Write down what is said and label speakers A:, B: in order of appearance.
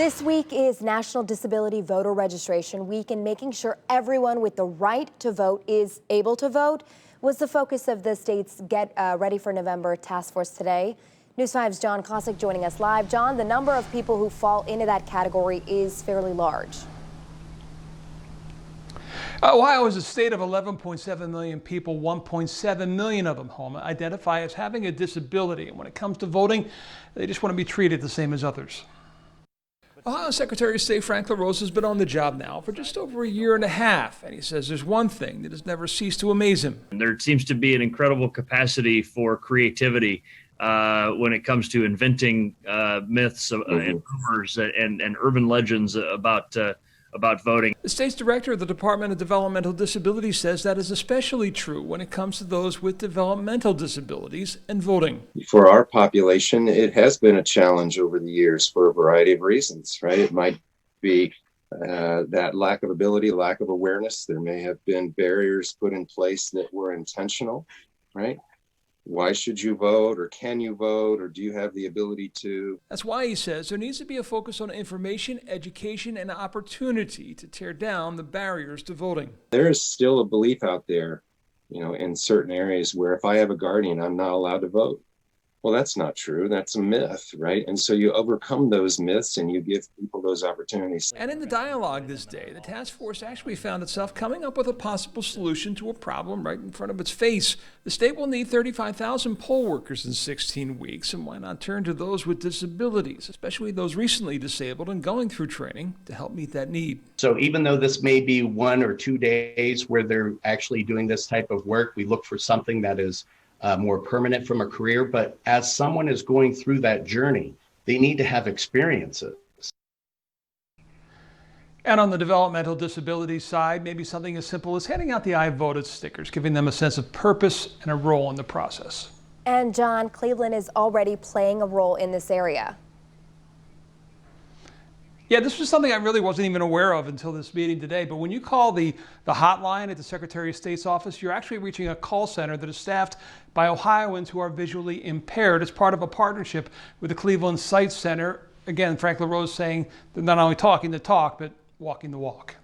A: This week is National Disability Voter Registration Week, and making sure everyone with the right to vote is able to vote was the focus of the state's Get Ready for November task force today. News 5's John Cossack joining us live. John, the number of people who fall into that category is fairly large.
B: Ohio is a state of 11.7 million people. 1.7 million of them home identify as having a disability. And when it comes to voting, they just want to be treated the same as others. Ohio Secretary of State Frank LaRose has been on the job now for just over a year and a half, and he says there's one thing that has never ceased to amaze him.
C: There seems to be an incredible capacity for creativity when it comes to inventing myths and rumors and urban legends about voting.
B: The state's director of the Department of Developmental Disabilities says that is especially true when it comes to those with developmental disabilities and voting.
D: For our population, it has been a challenge over the years for a variety of reasons, right? It might be that lack of ability, lack of awareness. There may have been barriers put in place that were intentional, right? Why should you vote, or can you vote, or do you have the ability to?
B: That's why he says there needs to be a focus on information, education, and opportunity to tear down the barriers to voting.
D: There is still a belief out there, in certain areas where if I have a guardian, I'm not allowed to vote. Well, that's not true. That's a myth, right? And so you overcome those myths and you give people those opportunities.
B: And in the dialogue this day, the task force actually found itself coming up with a possible solution to a problem right in front of its face. The state will need 35,000 poll workers in 16 weeks, and why not turn to those with disabilities, especially those recently disabled and going through training to help meet that need.
E: So even though this may be 1 or 2 days where they're actually doing this type of work, we look for something that is more permanent from a career, but as someone is going through that journey, they need to have experiences.
B: And on the developmental disability side, maybe something as simple as handing out the I voted stickers, giving them a sense of purpose and a role in the process.
A: And John, Cleveland is already playing a role in this area.
B: Yeah, this was something I really wasn't even aware of until this meeting today. But when you call the hotline at the Secretary of State's office, you're actually reaching a call center that is staffed by Ohioans who are visually impaired. It's part of a partnership with the Cleveland Sight Center. Again, Frank LaRose saying they're not only talking the talk, but walking the walk.